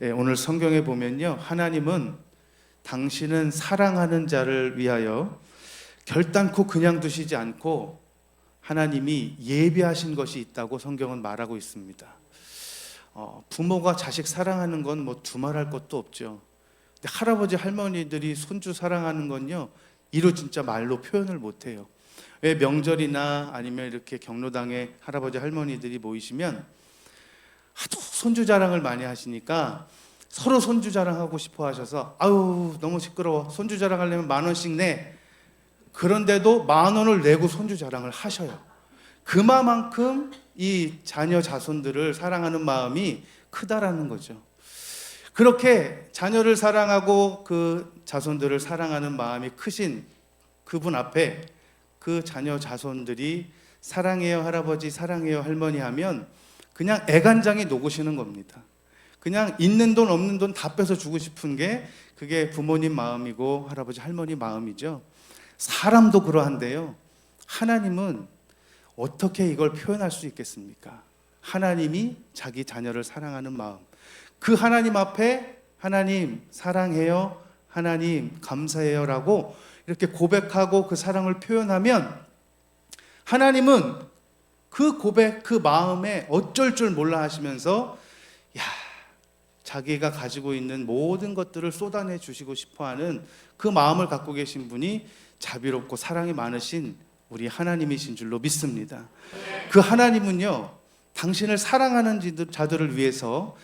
오늘 성경에 보면요, 하나님은 당신은 사랑하는 자를 위하여 결단코 그냥 두시지 않고 하나님이 예비하신 것이 있다고 성경은 말하고 있습니다. 부모가 자식 사랑하는 건 뭐 두말할 것도 없죠. 근데 할아버지 할머니들이 손주 사랑하는 건요, 이로 진짜 말로 표현을 못해요. 왜 명절이나 아니면 이렇게 경로당에 할아버지 할머니들이 모이시면 하도 손주 자랑을 많이 하시니까 서로 손주 자랑하고 싶어 하셔서 아유 너무 시끄러워, 손주 자랑하려면 10,000원씩 내. 그런데도 10,000원을 내고 손주 자랑을 하셔요. 그만큼 이 자녀 자손들을 사랑하는 마음이 크다라는 거죠. 그렇게 자녀를 사랑하고 그 자손들을 사랑하는 마음이 크신 그분 앞에 그 자녀 자손들이 사랑해요 할아버지, 사랑해요 할머니 하면 그냥 애간장이 녹으시는 겁니다. 그냥 있는 돈 없는 돈 다 뺏어 주고 싶은 게 그게 부모님 마음이고 할아버지 할머니 마음이죠. 사람도 그러한데요, 하나님은 어떻게 이걸 표현할 수 있겠습니까? 하나님이 자기 자녀를 사랑하는 마음, 그 하나님 앞에 하나님 사랑해요, 하나님 감사해요 라고 이렇게 고백하고 그 사랑을 표현하면 하나님은 그 고백, 그 마음에 어쩔 줄 몰라 하시면서 자기가 가지고 있는 모든 것들을 쏟아내 주시고 싶어하는 그 마음을 갖고 계신 분이 자비롭고 사랑이 많으신 우리 하나님이신 줄로 믿습니다. 그 하나님은요, 당신을 사랑하는 자들을 위해서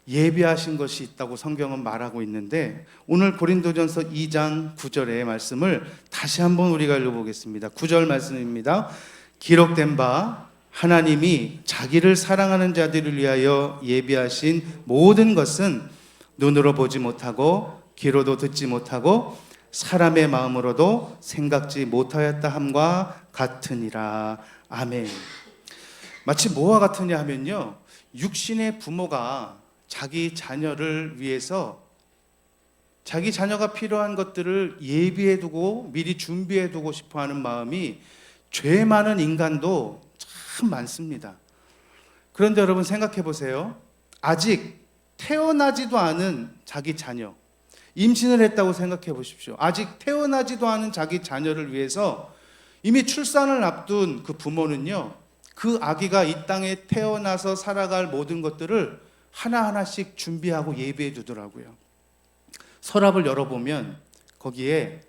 예비하신 것이 있다고 성경은 말하고 있는데, 오늘 고린도전서 2장 9절의 말씀을 다시 한번 우리가 읽어보겠습니다. 9절 말씀입니다. 기록된 바 하나님이 자기를 사랑하는 자들을 위하여 예비하신 모든 것은 눈으로 보지 못하고 귀로도 듣지 못하고 사람의 마음으로도 생각지 못하였다 함과 같으니라. 아멘. 마치 뭐와 같으냐 하면요, 육신의 부모가 자기 자녀를 위해서 자기 자녀가 필요한 것들을 예비해두고 미리 준비해두고 싶어하는 마음이 죄 많은 인간도 참 많습니다. 그런데 여러분 생각해 보세요. 아직 태어나지도 않은 자기 자녀, 임신을 했다고 생각해 보십시오. 아직 태어나지도 않은 자기 자녀를 위해서 이미 출산을 앞둔 그 부모는요, 그 아기가 이 땅에 태어나서 살아갈 모든 것들을 하나하나씩 준비하고 예비해 두더라고요. 서랍을 열어보면 거기에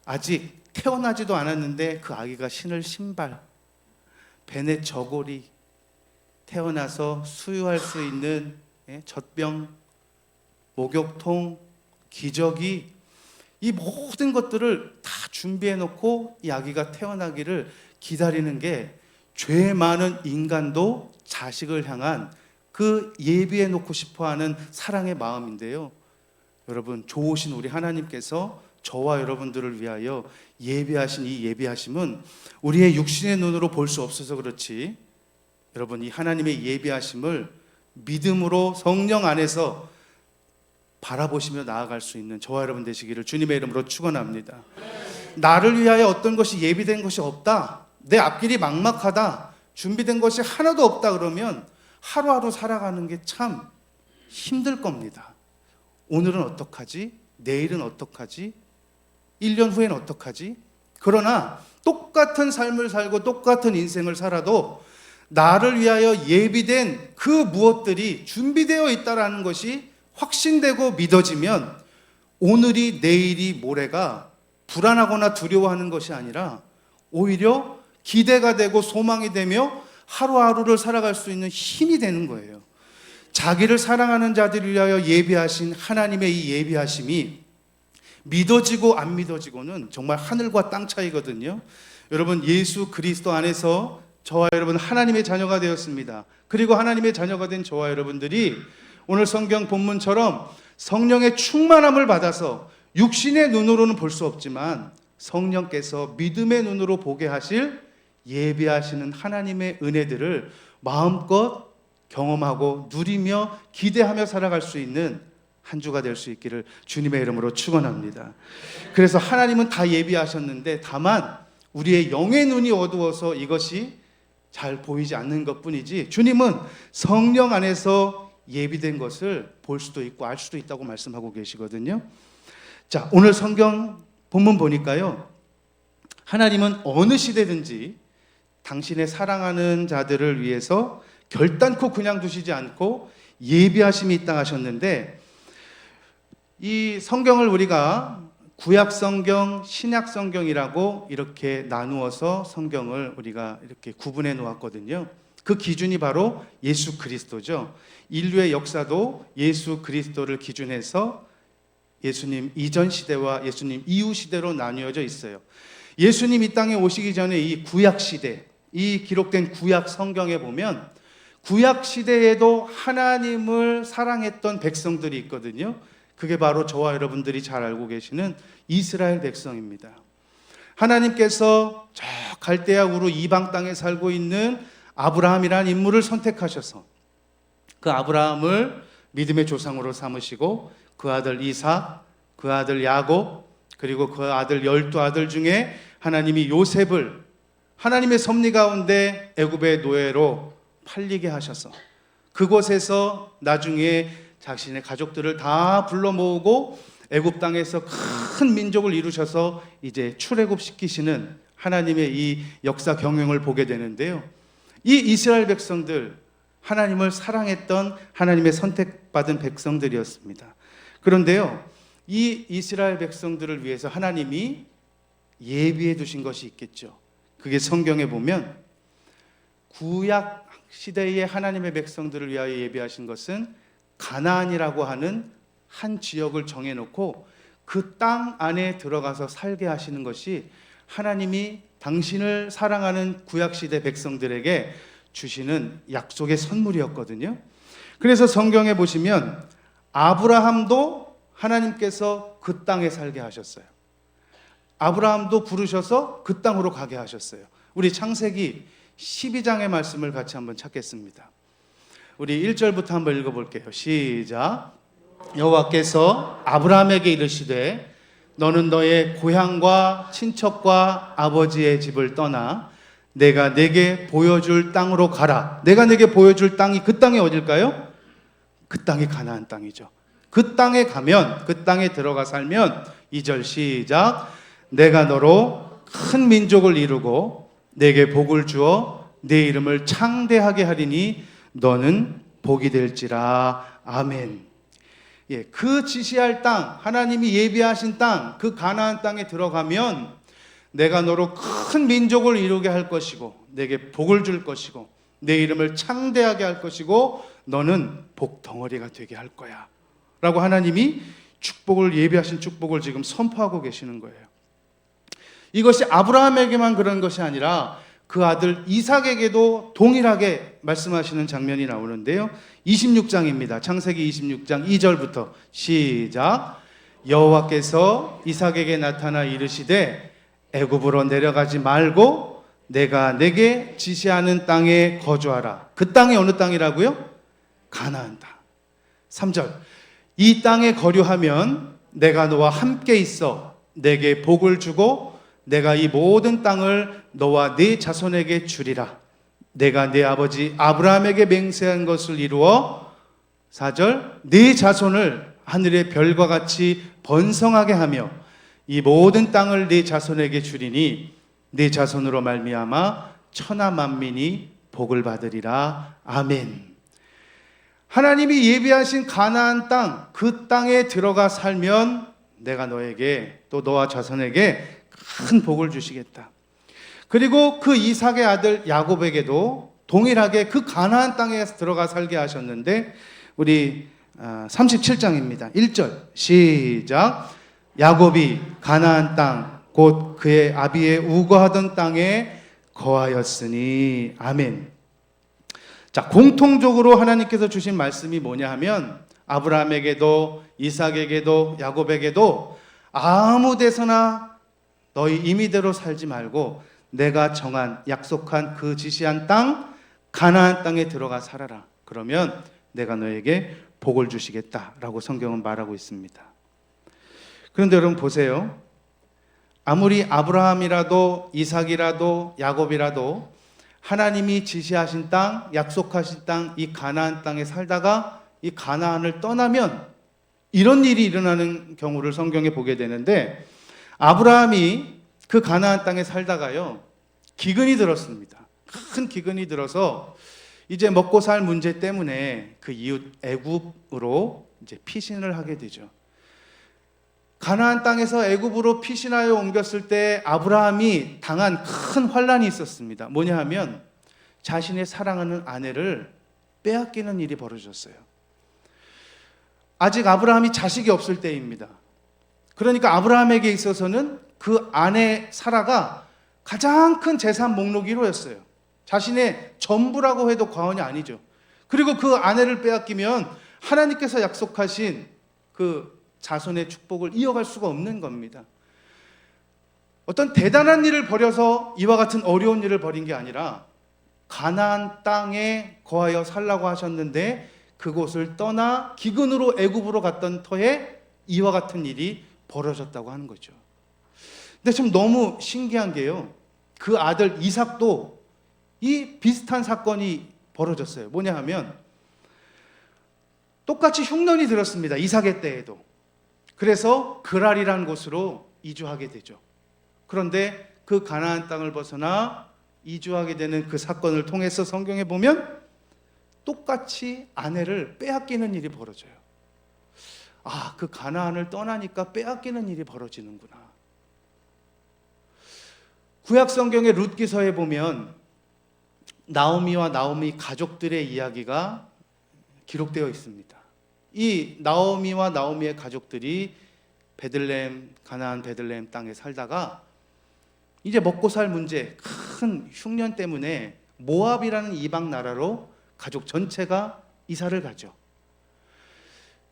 아직 태어나지도 않았는데 그 아기가 신을 신발, 벤의 저고리, 태어나서 수유할 수 있는 젖병, 목욕통, 기저귀, 이 모든 것들을 다 준비해 놓고 이 아기가 태어나기를 기다리는 게 죄 많은 인간도 자식을 향한 그 예비해 놓고 싶어하는 사랑의 마음인데요, 여러분 좋으신 우리 하나님께서 저와 여러분들을 위하여 예비하신 이 예비하심은 우리의 육신의 눈으로 볼 수 없어서 그렇지, 여러분 이 하나님의 예비하심을 믿음으로 성령 안에서 바라보시며 나아갈 수 있는 저와 여러분 되시기를 주님의 이름으로 축원합니다. 나를 위하여 어떤 것이 예비된 것이 없다, 내 앞길이 막막하다, 준비된 것이 하나도 없다 그러면 하루하루 살아가는 게 참 힘들 겁니다. 오늘은 어떡하지? 내일은 어떡하지? 1년 후엔 어떡하지? 그러나 똑같은 삶을 살고 똑같은 인생을 살아도 나를 위하여 예비된 그 무엇들이 준비되어 있다는 것이 확신되고 믿어지면 오늘이, 내일이, 모레가 불안하거나 두려워하는 것이 아니라 오히려 기대가 되고 소망이 되며 하루하루를 살아갈 수 있는 힘이 되는 거예요. 자기를 사랑하는 자들을 위하여 예비하신 하나님의 이 예비하심이 믿어지고 안 믿어지고는 정말 하늘과 땅 차이거든요. 여러분 예수 그리스도 안에서 저와 여러분 하나님의 자녀가 되었습니다. 그리고 하나님의 자녀가 된 저와 여러분들이 오늘 성경 본문처럼 성령의 충만함을 받아서 육신의 눈으로는 볼 수 없지만 성령께서 믿음의 눈으로 보게 하실 예비하시는 하나님의 은혜들을 마음껏 경험하고 누리며 기대하며 살아갈 수 있는 한 주가 될 수 있기를 주님의 이름으로 축원합니다. 그래서 하나님은 다 예비하셨는데 다만 우리의 영의 눈이 어두워서 이것이 잘 보이지 않는 것뿐이지, 주님은 성령 안에서 예비된 것을 볼 수도 있고 알 수도 있다고 말씀하고 계시거든요. 자, 오늘 성경 본문 보니까요, 하나님은 어느 시대든지 당신의 사랑하는 자들을 위해서 결단코 그냥 두시지 않고 예비하심이 있다 하셨는데, 이 성경을 우리가 구약 성경, 신약 성경이라고 이렇게 나누어서 성경을 우리가 이렇게 구분해 놓았거든요. 그 기준이 바로 예수 그리스도죠. 인류의 역사도 예수 그리스도를 기준해서 예수님 이전 시대와 예수님 이후 시대로 나뉘어져 있어요. 예수님 이 땅에 오시기 전에 이 구약 시대, 이 기록된 구약 성경에 보면 구약 시대에도 하나님을 사랑했던 백성들이 있거든요. 그게 바로 저와 여러분들이 잘 알고 계시는 이스라엘 백성입니다. 하나님께서 저 갈대아 우르 이방 땅에 살고 있는 아브라함이라는 인물을 선택하셔서 그 아브라함을 믿음의 조상으로 삼으시고 그 아들 이삭, 그 아들 야곱, 그리고 그 아들 12아들 중에 하나님이 요셉을 하나님의 섭리 가운데 애굽의 노예로 팔리게 하셔서 그곳에서 나중에 자신의 가족들을 다 불러 모으고 애굽 땅에서 큰 민족을 이루셔서 이제 출애굽 시키시는 하나님의 이 역사 경영을 보게 되는데요. 이 이스라엘 백성들, 하나님을 사랑했던 하나님의 선택받은 백성들이었습니다. 그런데요, 이 이스라엘 백성들을 위해서 하나님이 예비해 두신 것이 있겠죠. 그게 성경에 보면 구약 시대의 하나님의 백성들을 위하여 예비하신 것은 가나안이라고 하는 한 지역을 정해놓고 그 땅 안에 들어가서 살게 하시는 것이 하나님이 당신을 사랑하는 구약시대 백성들에게 주시는 약속의 선물이었거든요. 그래서 성경에 보시면 아브라함도 하나님께서 그 땅에 살게 하셨어요. 아브라함도 부르셔서 그 땅으로 가게 하셨어요. 우리 창세기 12장의 말씀을 같이 한번 찾겠습니다. 우리 1절부터 한번 읽어볼게요. 시작. 여호와께서 아브라함에게 이르시되 너는 너의 고향과 친척과 아버지의 집을 떠나 내가 내게 보여줄 땅으로 가라. 내가 내게 보여줄 땅이 그 땅이 어딜까요? 그 땅이 가나안 땅이죠. 그 땅에 가면, 그 땅에 들어가 살면 2절 시작. 내가 너로 큰 민족을 이루고 내게 복을 주어 내 이름을 창대하게 하리니 너는 복이 될지라. 아멘. 예, 그 지시할 땅, 하나님이 예비하신 땅, 그 가나안 땅에 들어가면 내가 너로 큰 민족을 이루게 할 것이고 내게 복을 줄 것이고 내 이름을 창대하게 할 것이고 너는 복덩어리가 되게 할 거야 라고 하나님이 축복을, 예비하신 축복을 지금 선포하고 계시는 거예요. 이것이 아브라함에게만 그런 것이 아니라 그 아들 이삭에게도 동일하게 말씀하시는 장면이 나오는데요. 26장입니다. 창세기 26장 2절부터 시작. 여호와께서 이삭에게 나타나 이르시되 애굽으로 내려가지 말고 내가 내게 지시하는 땅에 거주하라. 그 땅이 어느 땅이라고요? 가나안 땅. 3절. 이 땅에 거류하면 내가 너와 함께 있어 내게 복을 주고 내가 이 모든 땅을 너와 네 자손에게 주리라. 내가 내 아버지 아브라함에게 맹세한 것을 이루어 4절. 네 자손을 하늘의 별과 같이 번성하게 하며 이 모든 땅을 네 자손에게 주리니 네 자손으로 말미암아 천하 만민이 복을 받으리라. 아멘. 하나님이 예비하신 가나안 땅, 그 땅에 들어가 살면 내가 너에게 또 너와 자손에게 큰 복을 주시겠다. 그리고 그 이삭의 아들 야곱에게도 동일하게 그 가나안 땅에 들어가 살게 하셨는데 우리 37장입니다. 1절 시작. 야곱이 가나안 땅 곧 그의 아비의 우거하던 땅에 거하였으니. 아멘. 자, 공통적으로 하나님께서 주신 말씀이 뭐냐 하면 아브라함에게도 이삭에게도 야곱에게도 아무 데서나 너희 임의대로 살지 말고 내가 정한 약속한 그 지시한 땅 가나안 땅에 들어가 살아라. 그러면 내가 너에게 복을 주시겠다라고 성경은 말하고 있습니다. 그런데 여러분 보세요. 아무리 아브라함이라도 이삭이라도 야곱이라도 하나님이 지시하신 땅, 약속하신 땅, 이 가나안 땅에 살다가 이 가나안을 떠나면 이런 일이 일어나는 경우를 성경에 보게 되는데, 아브라함이 그 가나안 땅에 살다가요, 기근이 들었습니다. 큰 기근이 들어서 이제 먹고 살 문제 때문에 그 이웃 애굽으로 이제 피신을 하게 되죠. 가나안 땅에서 애굽으로 피신하여 옮겼을 때 아브라함이 당한 큰 환란이 있었습니다. 뭐냐 하면 자신의 사랑하는 아내를 빼앗기는 일이 벌어졌어요. 아직 아브라함이 자식이 없을 때입니다. 그러니까 아브라함에게 있어서는 그 아내 사라가 가장 큰 재산 목록 1호였어요. 자신의 전부라고 해도 과언이 아니죠. 그리고 그 아내를 빼앗기면 하나님께서 약속하신 그 자손의 축복을 이어갈 수가 없는 겁니다. 어떤 대단한 일을 벌여서 이와 같은 어려운 일을 벌인 게 아니라 가나안 땅에 거하여 살라고 하셨는데 그곳을 떠나 기근으로 애굽으로 갔던 터에 이와 같은 일이 벌어졌다고 하는 거죠. 근데 참 너무 신기한 게요, 그 아들 이삭도 이 비슷한 사건이 벌어졌어요. 뭐냐 하면 똑같이 흉년이 들었습니다. 이삭의 때에도. 그래서 그랄이라는 곳으로 이주하게 되죠. 그런데 그 가나안 땅을 벗어나 이주하게 되는 그 사건을 통해서 성경에 보면 똑같이 아내를 빼앗기는 일이 벌어져요. 아, 그 가나안을 떠나니까 빼앗기는 일이 벌어지는구나. 구약 성경의 룻기서에 보면 나오미와 나오미 가족들의 이야기가 기록되어 있습니다. 이 나오미와 나오미의 가족들이 베들레헴, 가나안 베들레헴 땅에 살다가 이제 먹고 살 문제, 큰 흉년 때문에 모압이라는 이방 나라로 가족 전체가 이사를 가죠.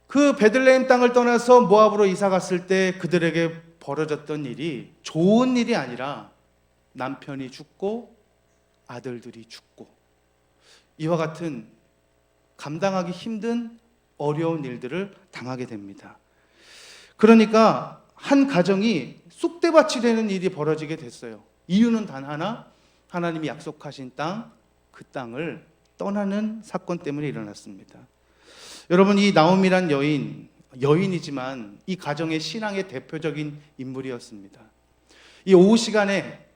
그 베들레헴 땅을 떠나서 모압으로 이사 갔을 때 그들에게 벌어졌던 일이 좋은 일이 아니라 남편이 죽고 아들들이 죽고 이와 같은 감당하기 힘든 어려운 일들을 당하게 됩니다. 그러니까 한 가정이 쑥대밭이 되는 일이 벌어지게 됐어요. 이유는 단 하나, 하나님이 약속하신 땅, 그 땅을 떠나는 사건 때문에 일어났습니다. 여러분, 이 나오미란 여인이지만 이 가정의 신앙의 대표적인 인물이었습니다. 이 오후 시간에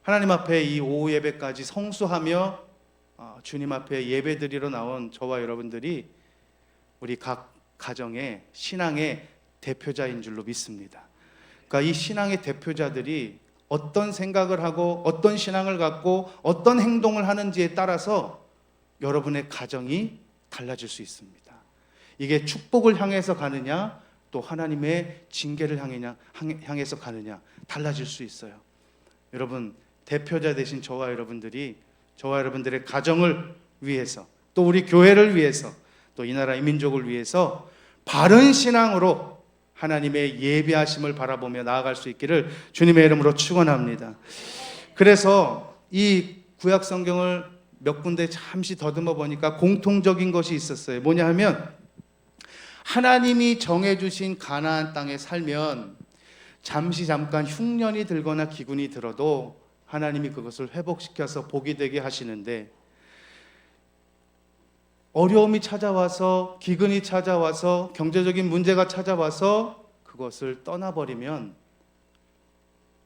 하나님 앞에 이 오후 예배까지 성수하며 주님 앞에 예배드리러 나온 저와 여러분들이 우리 각 가정의 신앙의 대표자인 줄로 믿습니다. 그러니까 이 신앙의 대표자들이 어떤 생각을 하고 어떤 신앙을 갖고 어떤 행동을 하는지에 따라서 여러분의 가정이 달라질 수 있습니다. 이게 축복을 향해서 가느냐 또 하나님의 징계를 향해서 가느냐 달라질 수 있어요. 여러분, 대표자 되신 저와 여러분들의 가정을 위해서 또 우리 교회를 위해서 또 이 나라의 민족을 위해서 바른 신앙으로 하나님의 예비하심을 바라보며 나아갈 수 있기를 주님의 이름으로 축원합니다. 그래서 이 구약 성경을 몇 군데 잠시 더듬어 보니까 공통적인 것이 있었어요. 뭐냐 하면 하나님이 정해주신 가나안 땅에 살면 잠깐 흉년이 들거나 기근이 들어도 하나님이 그것을 회복시켜서 복이 되게 하시는데, 어려움이 찾아와서 기근이 찾아와서 경제적인 문제가 찾아와서 그것을 떠나버리면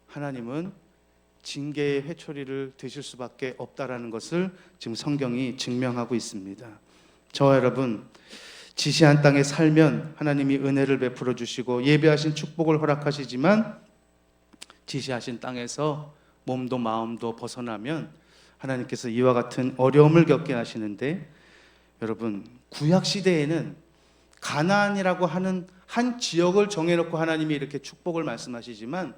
하나님은 징계의 회초리를 드실 수밖에 없다라는 것을 지금 성경이 증명하고 있습니다. 저와 여러분, 지시한 땅에 살면 하나님이 은혜를 베풀어 주시고 예비하신 축복을 허락하시지만 지시하신 땅에서 몸도 마음도 벗어나면 하나님께서 이와 같은 어려움을 겪게 하시는데, 여러분, 구약 시대에는 가나안이라고 하는 한 지역을 정해놓고 하나님이 이렇게 축복을 말씀하시지만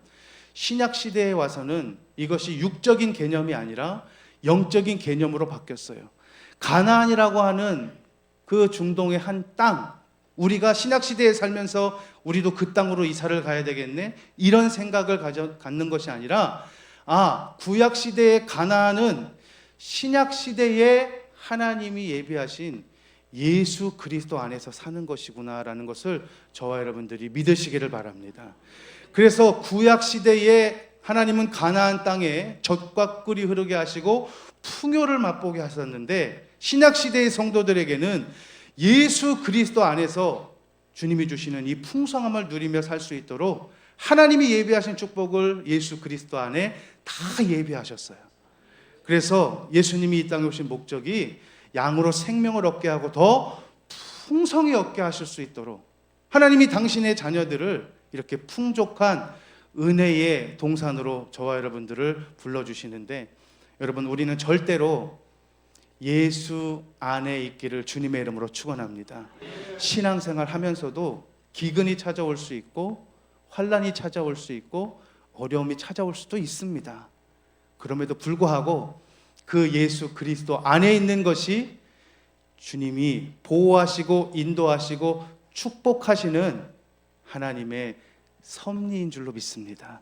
신약 시대에 와서는 이것이 육적인 개념이 아니라 영적인 개념으로 바뀌었어요. 가나안이라고 하는 그 중동의 한 땅, 우리가 신약 시대에 살면서 우리도 그 땅으로 이사를 가야 되겠네, 이런 생각을 갖는 것이 아니라, 구약 시대의 가나안은 신약 시대에 하나님이 예비하신 예수 그리스도 안에서 사는 것이구나라는 것을 저와 여러분들이 믿으시기를 바랍니다. 그래서 구약 시대에 하나님은 가나안 땅에 젖과 꿀이 흐르게 하시고 풍요를 맛보게 하셨는데, 신약 시대의 성도들에게는 예수 그리스도 안에서 주님이 주시는 이 풍성함을 누리며 살 수 있도록 하나님이 예비하신 축복을 예수 그리스도 안에 다 예비하셨어요. 그래서 예수님이 이 땅에 오신 목적이 양으로 생명을 얻게 하고 더 풍성히 얻게 하실 수 있도록 하나님이 당신의 자녀들을 이렇게 풍족한 은혜의 동산으로 저와 여러분들을 불러주시는데, 여러분, 우리는 절대로 예수 안에 있기를 주님의 이름으로 축원합니다. 신앙생활 하면서도 기근이 찾아올 수 있고 환난이 찾아올 수 있고 어려움이 찾아올 수도 있습니다. 그럼에도 불구하고 그 예수 그리스도 안에 있는 것이 주님이 보호하시고 인도하시고 축복하시는 하나님의 섭리인 줄로 믿습니다.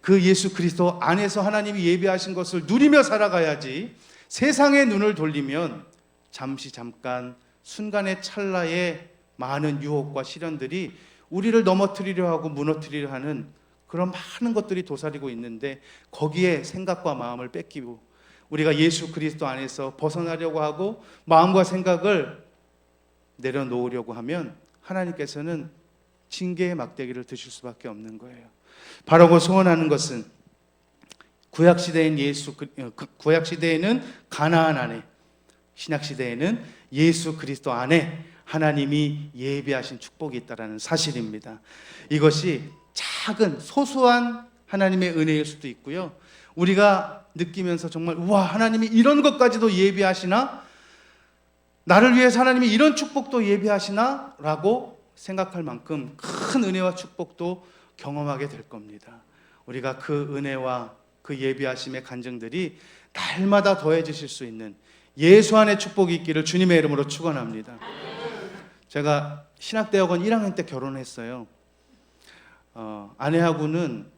그 예수 그리스도 안에서 하나님이 예비하신 것을 누리며 살아가야지, 세상의 눈을 돌리면 잠깐 순간의 찰나의 많은 유혹과 시련들이 우리를 넘어뜨리려 하고 무너뜨리려 하는 그런 많은 것들이 도사리고 있는데, 거기에 생각과 마음을 뺏기고 우리가 예수 그리스도 안에서 벗어나려고 하고 마음과 생각을 내려놓으려고 하면 하나님께서는 징계의 막대기를 드실 수밖에 없는 거예요. 바라고 소원하는 것은 구약 시대에는 가나안 안에, 신약 시대에는 예수 그리스도 안에 하나님이 예비하신 축복이 있다라는 사실입니다. 이것이 작은 소소한 하나님의 은혜일 수도 있고요, 우리가 느끼면서 정말 우와, 하나님이 이런 것까지도 예비하시나? 나를 위해서 하나님이 이런 축복도 예비하시나? 라고 생각할 만큼 큰 은혜와 축복도 경험하게 될 겁니다. 우리가 그 은혜와 그 예비하심의 간증들이 날마다 더해지실 수 있는 예수 안의 축복이 있기를 주님의 이름으로 축원합니다. 제가 신학대학원 1학년 때 결혼했어요. 아내하고는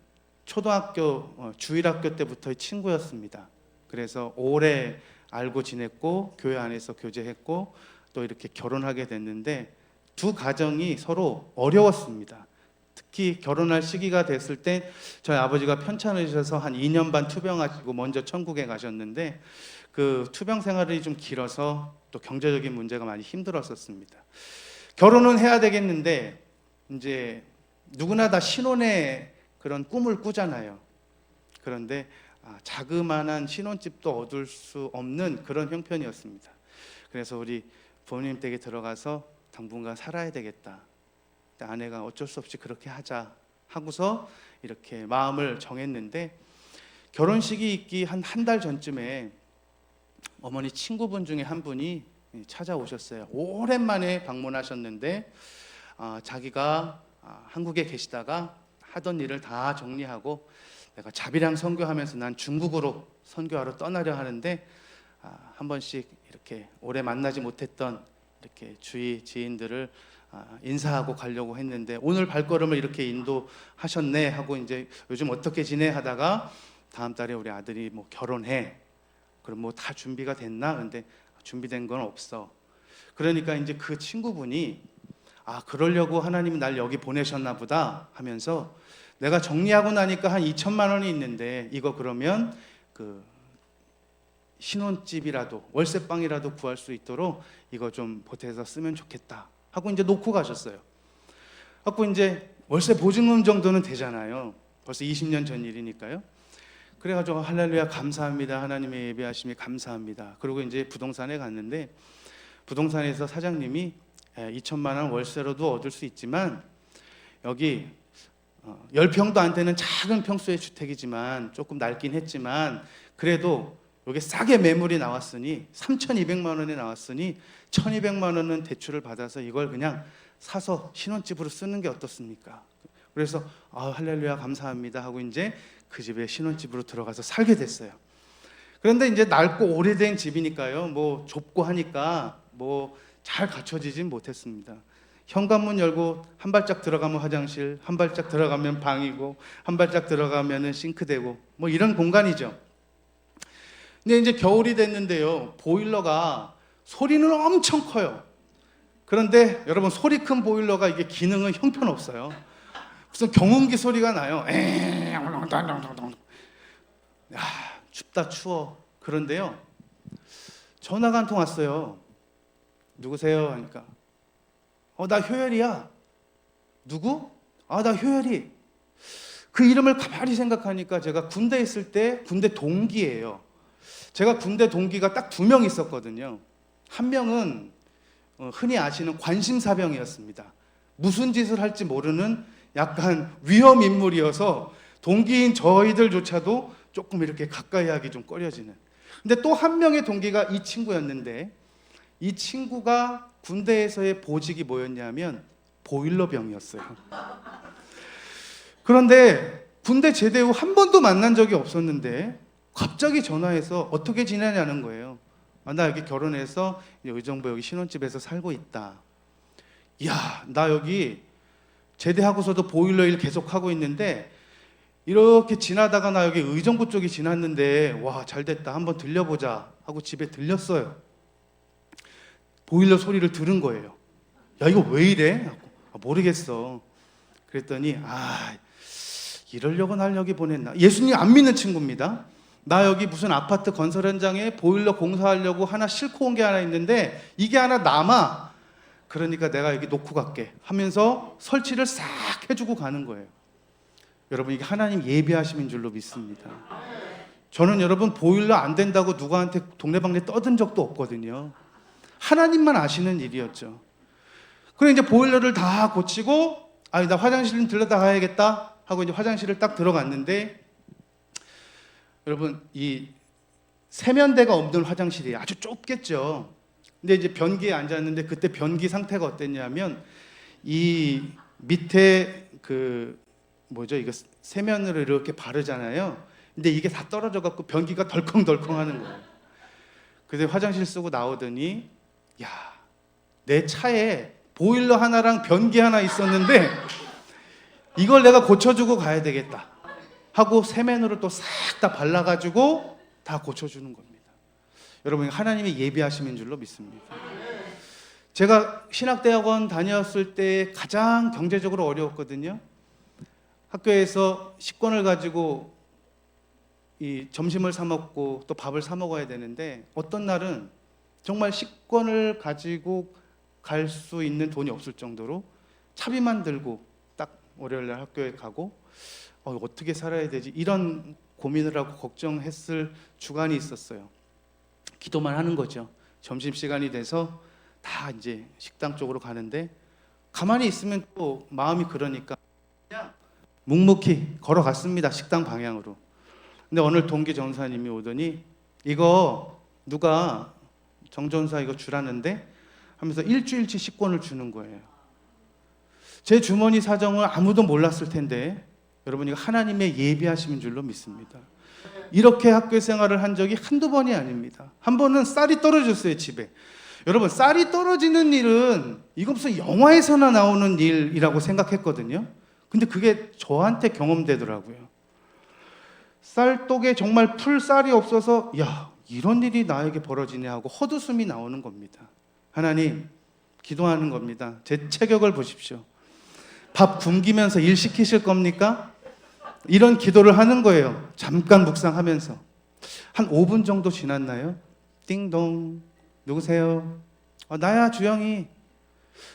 초등학교 주일학교 때부터의 친구였습니다. 그래서 오래 알고 지냈고 교회 안에서 교제했고 또 이렇게 결혼하게 됐는데, 두 가정이 서로 어려웠습니다. 특히 결혼할 시기가 됐을 때 저희 아버지가 편찮으셔서 한 2년 반 투병하시고 먼저 천국에 가셨는데, 그 투병 생활이 좀 길어서 또 경제적인 문제가 많이 힘들었었습니다. 결혼은 해야 되겠는데 이제 누구나 다 신혼의 그런 꿈을 꾸잖아요. 그런데 자그마한 신혼집도 얻을 수 없는 그런 형편이었습니다. 그래서 우리 부모님 댁에 들어가서 당분간 살아야 되겠다. 아내가 어쩔 수 없이 그렇게 하자 하고서 이렇게 마음을 정했는데, 결혼식이 있기 한 달 전쯤에 어머니 친구분 중에 한 분이 찾아오셨어요. 오랜만에 방문하셨는데 자기가 한국에 계시다가 하던 일을 다 정리하고 내가 자비랑 선교하면서 난 중국으로 선교하러 떠나려 하는데 한 번씩 이렇게 오래 만나지 못했던 이렇게 주위 지인들을 인사하고 가려고 했는데 오늘 발걸음을 이렇게 인도하셨네 하고 이제 요즘 어떻게 지내 하다가 다음 달에 우리 아들이 뭐 결혼해. 그럼 뭐 다 준비가 됐나? 근데 준비된 건 없어. 그러니까 이제 그 친구분이 그러려고 하나님이 날 여기 보내셨나 보다 하면서 내가 정리하고 나니까 한 2천만 원이 있는데 이거 그러면 그 신혼집이라도 월세방이라도 구할 수 있도록 이거 좀 보태서 쓰면 좋겠다 하고 이제 놓고 가셨어요. 갖고 이제 월세 보증금 정도는 되잖아요. 벌써 20년 전 일이니까요. 그래가지고 할렐루야 감사합니다. 하나님의 예배하심이 감사합니다. 그리고 이제 부동산에 갔는데 부동산에서 사장님이 2천만 원 월세로도 얻을 수 있지만 여기 10평도 안 되는 작은 평수의 주택이지만 조금 낡긴 했지만 그래도 여기 싸게 매물이 나왔으니 3,200만 원에 나왔으니 1,200만 원은 대출을 받아서 이걸 그냥 사서 신혼집으로 쓰는 게 어떻습니까? 그래서 할렐루야 감사합니다 하고 이제 그 집에 신혼집으로 들어가서 살게 됐어요. 그런데 이제 낡고 오래된 집이니까요, 뭐 좁고 하니까 뭐 잘 갖춰지진 못했습니다. 현관문 열고 한 발짝 들어가면 화장실, 한 발짝 들어가면 방이고, 한 발짝 들어가면은 싱크대고, 뭐 이런 공간이죠. 근데 이제 겨울이 됐는데요, 보일러가 소리는 엄청 커요. 그런데 여러분 소리 큰 보일러가 이게 기능은 형편없어요. 무슨 경운기 소리가 나요. 춥다 추워. 그런데요, 전화가 한 통 왔어요. 누구세요? 하니까 나 효열이야. 누구? 나 효열이. 그 이름을 가만히 생각하니까 제가 군대에 있을 때 군대 동기예요. 제가 군대 동기가 딱 2명 있었거든요. 한 명은 흔히 아시는 관심사병이었습니다. 무슨 짓을 할지 모르는 약간 위험 인물이어서 동기인 저희들조차도 조금 이렇게 가까이 하기 좀 꺼려지는. 근데 또 한 명의 동기가 이 친구였는데, 이 친구가 군대에서의 보직이 뭐였냐면 보일러병이었어요. 그런데 군대 제대 후 한 번도 만난 적이 없었는데 갑자기 전화해서 어떻게 지내냐는 거예요. 나 여기 결혼해서 의정부 여기 신혼집에서 살고 있다. 야, 나 여기 제대하고서도 보일러 일 계속 하고 있는데 이렇게 지나다가 나 여기 의정부 쪽이 지났는데 와, 잘 됐다. 한번 들려보자 하고 집에 들렸어요. 보일러 소리를 들은 거예요. 야, 이거 왜 이래? 모르겠어. 그랬더니 이러려고 날 여기 보냈나? 예수님 안 믿는 친구입니다. 나 여기 무슨 아파트 건설 현장에 보일러 공사하려고 하나 싣고 온 게 하나 있는데 이게 하나 남아. 그러니까 내가 여기 놓고 갈게 하면서 설치를 싹 해주고 가는 거예요. 여러분, 이게 하나님 예비하심인 줄로 믿습니다. 저는 여러분 보일러 안 된다고 누구한테 동네방네 떠든 적도 없거든요. 하나님만 아시는 일이었죠. 그래 이제 보일러를 다 고치고 나 화장실 좀 들렀다 가야겠다 하고 이제 화장실을 딱 들어갔는데, 여러분 이 세면대가 없는 화장실이 아주 좁겠죠. 근데 이제 변기에 앉았는데 그때 변기 상태가 어땠냐면 이 밑에 이거 세면으로 이렇게 바르잖아요. 근데 이게 다 떨어져 갖고 변기가 덜컹덜컹 하는 거예요. 그래서 화장실 쓰고 나오더니 야, 내 차에 보일러 하나랑 변기 하나 있었는데 이걸 내가 고쳐주고 가야 되겠다 하고 세면으로 또 싹 다 발라가지고 다 고쳐주는 겁니다. 여러분, 하나님의 예비하심인 줄로 믿습니다. 제가 신학대학원 다녔을 때 가장 경제적으로 어려웠거든요. 학교에서 식권을 가지고 이 점심을 사 먹고 또 밥을 사 먹어야 되는데 어떤 날은 정말 식권을 가지고 갈 수 있는 돈이 없을 정도로 차비만 들고 딱 월요일날 학교에 가고 어떻게 살아야 되지? 이런 고민을 하고 걱정했을 주간이 있었어요. 기도만 하는 거죠. 점심시간이 돼서 다 이제 식당 쪽으로 가는데 가만히 있으면 또 마음이 그러니까 그냥 묵묵히 걸어갔습니다. 식당 방향으로. 근데 오늘 동기 전사님이 오더니 이거 누가 정전사 이거 주라는데 하면서 일주일치 식권을 주는 거예요. 제 주머니 사정을 아무도 몰랐을 텐데 여러분, 이거 하나님의 예비하심인 줄로 믿습니다. 이렇게 학교 생활을 한 적이 한두 번이 아닙니다. 한 번은 쌀이 떨어졌어요, 집에. 여러분, 쌀이 떨어지는 일은 이거 무슨 영화에서나 나오는 일이라고 생각했거든요. 근데 그게 저한테 경험되더라고요. 쌀독에 정말 풀 쌀이 없어서 야, 이런 일이 나에게 벌어지네 하고 헛웃음이 나오는 겁니다. 하나님, 기도하는 겁니다. 제 체격을 보십시오. 밥 굶기면서 일 시키실 겁니까? 이런 기도를 하는 거예요. 잠깐 묵상하면서. 한 5분 정도 지났나요? 띵동. 누구세요? 나야, 주영이.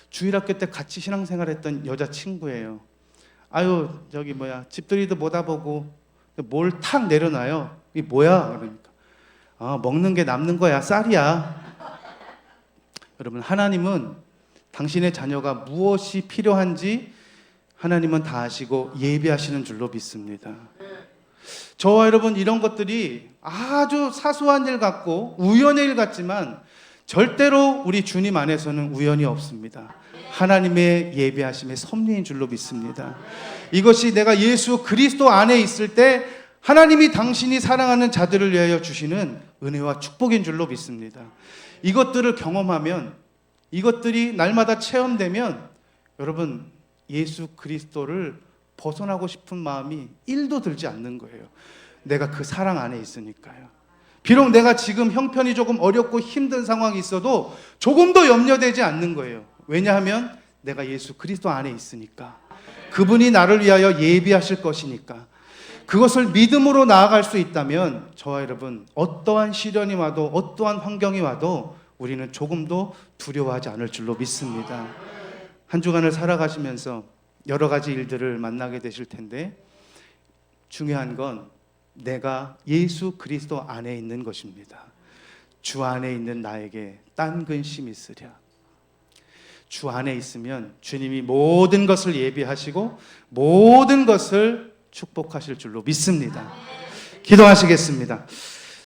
주일학교 때 같이 신앙생활했던 여자친구예요. 저기 집들이도 못 와보고 뭘 탁 내려놔요. 이게 뭐야? 그러니까 먹는 게 남는 거야. 쌀이야. 여러분, 하나님은 당신의 자녀가 무엇이 필요한지 하나님은 다 아시고 예비하시는 줄로 믿습니다. 저와 여러분, 이런 것들이 아주 사소한 일 같고 우연의 일 같지만 절대로 우리 주님 안에서는 우연이 없습니다. 하나님의 예비하심의 섭리인 줄로 믿습니다. 이것이 내가 예수 그리스도 안에 있을 때 하나님이 당신이 사랑하는 자들을 위하여 주시는 은혜와 축복인 줄로 믿습니다. 이것들을 경험하면, 이것들이 날마다 체험되면 여러분, 예수 그리스도를 벗어나고 싶은 마음이 1도 들지 않는 거예요. 내가 그 사랑 안에 있으니까요. 비록 내가 지금 형편이 조금 어렵고 힘든 상황이 있어도 조금 더 염려되지 않는 거예요. 왜냐하면 내가 예수 그리스도 안에 있으니까. 그분이 나를 위하여 예비하실 것이니까. 그것을 믿음으로 나아갈 수 있다면 저와 여러분, 어떠한 시련이 와도 어떠한 환경이 와도 우리는 조금도 두려워하지 않을 줄로 믿습니다. 한 주간을 살아가시면서 여러 가지 일들을 만나게 되실 텐데 중요한 건 내가 예수 그리스도 안에 있는 것입니다. 주 안에 있는 나에게 딴 근심이 있으랴. 주 안에 있으면 주님이 모든 것을 예비하시고 모든 것을 축복하실 줄로 믿습니다. 기도하시겠습니다.